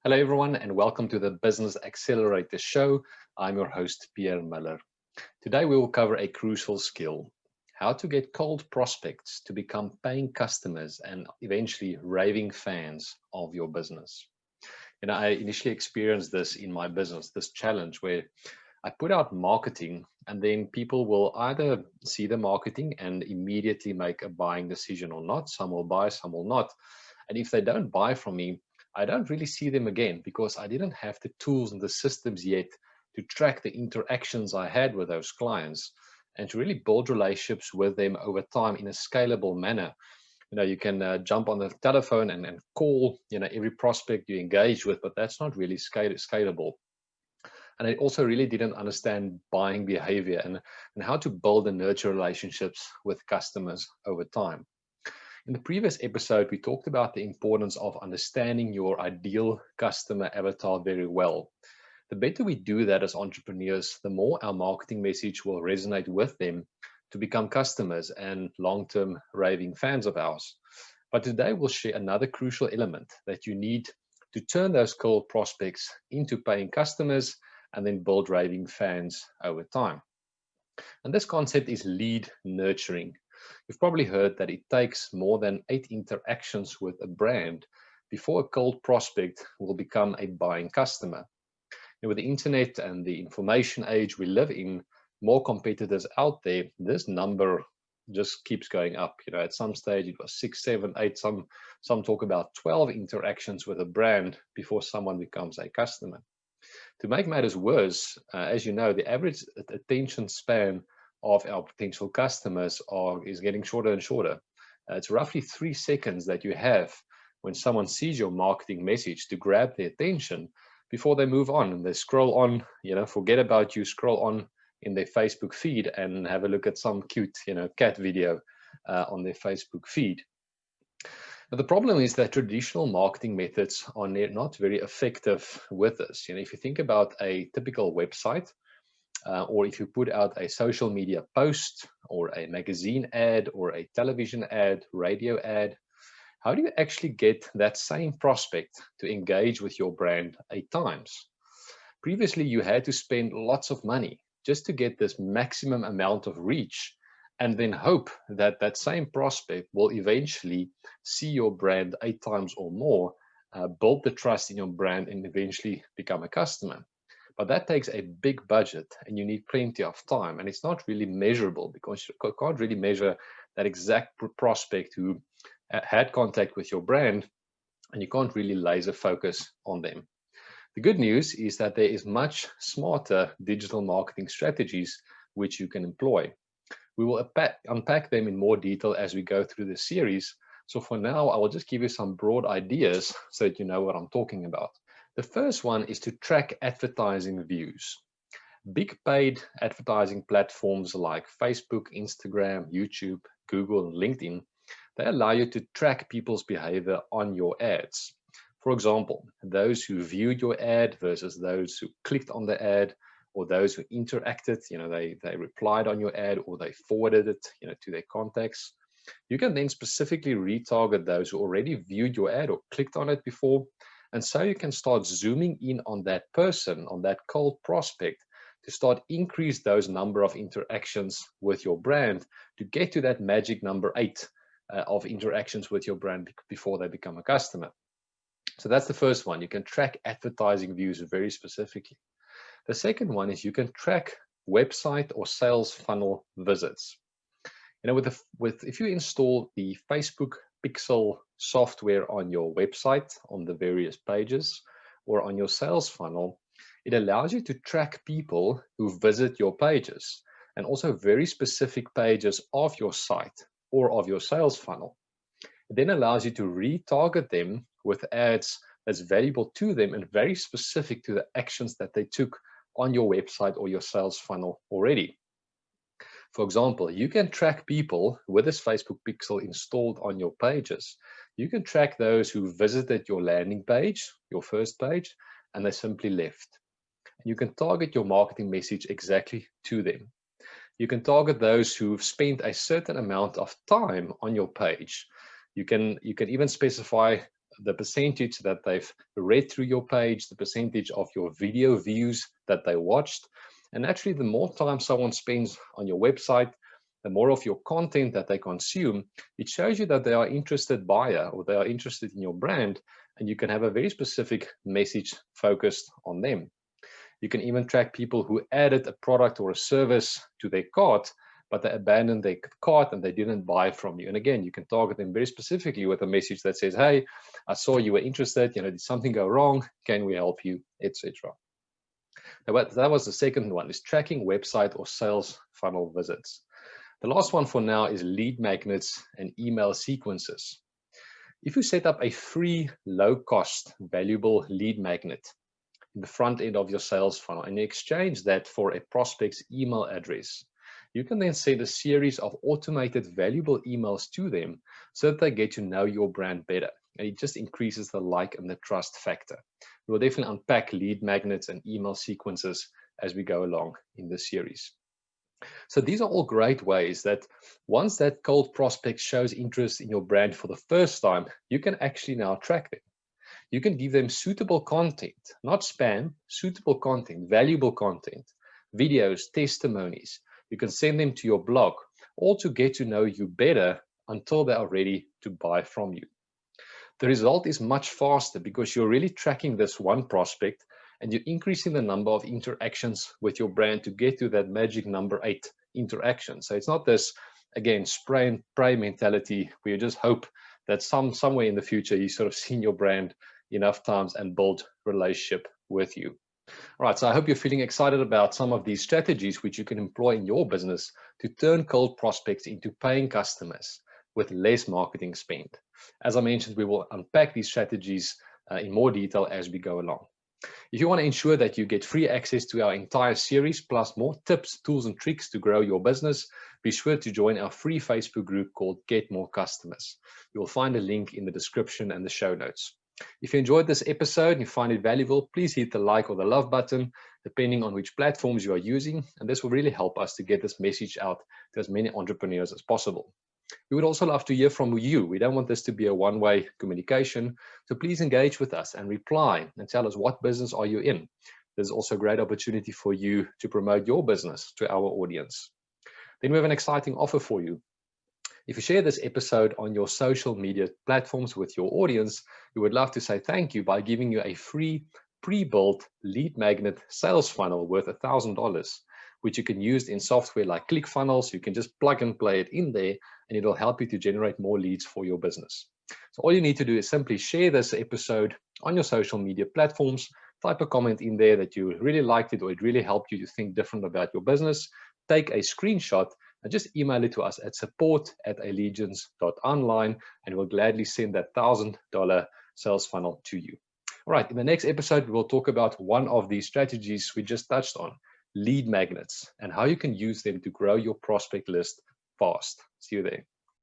Hello, everyone, and welcome to the Business Accelerator Show. I'm your host, Pierre Miller. Today, we will cover a crucial skill: how to get cold prospects to become paying customers and eventually raving fans of your business. I initially experienced this in my business, this challenge where I put out marketing and then people will either see the marketing and immediately make a buying decision or not. Some will buy, some will not. And if they don't buy from me, I don't really see them again because I didn't have the tools and the systems yet to track the interactions I had with those clients and to really build relationships with them over time in a scalable manner. You can jump on the telephone and call, every prospect you engage with, but that's not really scalable. And I also really didn't understand buying behavior and how to build and nurture relationships with customers over time. In the previous episode, we talked about the importance of understanding your ideal customer avatar very well. The better we do that as entrepreneurs, the more our marketing message will resonate with them to become customers and long-term raving fans of ours. But today we'll share another crucial element that you need to turn those cold prospects into paying customers and then build raving fans over time. And this concept is lead nurturing. You've probably heard that it takes more than 8 interactions with a brand before a cold prospect will become a buying customer. And with the internet and the information age we live in, more competitors out there, this number just keeps going up. At some stage it was 6, 7, 8. Some talk about 12 interactions with a brand before someone becomes a customer. To make matters worse, as you know, the average attention span of our potential customers is getting shorter and shorter. It's roughly 3 seconds that you have when someone sees your marketing message to grab their attention before they move on and they scroll on, forget about you, scroll on in their Facebook feed and have a look at some cute, cat video on their Facebook feed. But the problem is that traditional marketing methods are not very effective with this. If you think about a typical website, or if you put out a social media post or a magazine ad or a television ad, radio ad, how do you actually get that same prospect to engage with your brand 8 times? Previously, you had to spend lots of money just to get this maximum amount of reach and then hope that that same prospect will eventually see your brand 8 times or more, build the trust in your brand, and eventually become a customer. But that takes a big budget and you need plenty of time. And it's not really measurable because you can't really measure that exact prospect who had contact with your brand, and you can't really laser focus on them. The good news is that there is much smarter digital marketing strategies which you can employ. We will unpack them in more detail as we go through this series. So for now, I will just give you some broad ideas so that you know what I'm talking about. The first one is to track advertising views. Big paid advertising platforms like Facebook, Instagram, YouTube, Google, and LinkedIn, they allow you to track people's behavior on your ads. For example, those who viewed your ad versus those who clicked on the ad, or those who interacted, they replied on your ad or they forwarded it, to their contacts. You can then specifically retarget those who already viewed your ad or clicked on it before. And so you can start zooming in on that person, on that cold prospect, to start increase those number of interactions with your brand to get to that magic number 8 of interactions with your brand before they become a customer. So that's the first one. You can track advertising views very specifically. The second one is you can track website or sales funnel visits. If you install the Facebook Pixel software on your website, on the various pages, or on your sales funnel, it allows you to track people who visit your pages and also very specific pages of your site or of your sales funnel. It then allows you to retarget them with ads that's valuable to them and very specific to the actions that they took on your website or your sales funnel already. For example, you can track people with this Facebook Pixel installed on your pages. You can track those who visited your landing page, your first page, and they simply left. You can target your marketing message exactly to them. You can target those who've spent a certain amount of time on your page. You can even specify the percentage that they've read through your page, the percentage of your video views that they watched. And actually, the more time someone spends on your website, the more of your content that they consume, it shows you that they are interested buyer or they are interested in your brand, and you can have a very specific message focused on them. You can even track people who added a product or a service to their cart, but they abandoned their cart and they didn't buy from you. And again, you can target them very specifically with a message that says, hey, I saw you were interested, did something go wrong? Can we help you, etc. That was the second one, is tracking website or sales funnel visits. The last one for now is lead magnets and email sequences. If you set up a free, low-cost, valuable lead magnet in the front end of your sales funnel and you exchange that for a prospect's email address, you can then send a series of automated, valuable emails to them so that they get to know your brand better. And it just increases the like and the trust factor. We'll definitely unpack lead magnets and email sequences as we go along in this series. So these are all great ways that once that cold prospect shows interest in your brand for the first time, you can actually now track them. You can give them suitable content, not spam, suitable content, valuable content, videos, testimonies. You can send them to your blog, all to get to know you better until they are ready to buy from you. The result is much faster because you're really tracking this one prospect and you're increasing the number of interactions with your brand to get to that magic number 8 interaction. So it's not this, again, spray and pray mentality where you just hope that somewhere in the future you sort of seen your brand enough times and build relationship with you. All right, so I hope you're feeling excited about some of these strategies which you can employ in your business to turn cold prospects into paying customers with less marketing spend. As I mentioned, we will unpack these strategies in more detail as we go along. If you want to ensure that you get free access to our entire series, plus more tips, tools, and tricks to grow your business, be sure to join our free Facebook group called Get More Customers. You will find a link in the description and the show notes. If you enjoyed this episode and you find it valuable, please hit the like or the love button, depending on which platforms you are using, and this will really help us to get this message out to as many entrepreneurs as possible. We would also love to hear from you. We don't want this to be a one-way communication, so please engage with us and reply and tell us what business are you in. There's also a great opportunity for you to promote your business to our audience. Then we have an exciting offer for you. If you share this episode on your social media platforms with your audience, we would love to say thank you by giving you a free pre-built lead magnet sales funnel worth $1,000, which you can use in software like ClickFunnels. You can just plug and play it in there, and it'll help you to generate more leads for your business. So all you need to do is simply share this episode on your social media platforms, type a comment in there that you really liked it or it really helped you to think different about your business, take a screenshot and just email it to us at support@allegiance.online, and we'll gladly send that $1,000 sales funnel to you. All right, in the next episode, we'll talk about one of these strategies we just touched on, lead magnets, and how you can use them to grow your prospect list fast. See you there.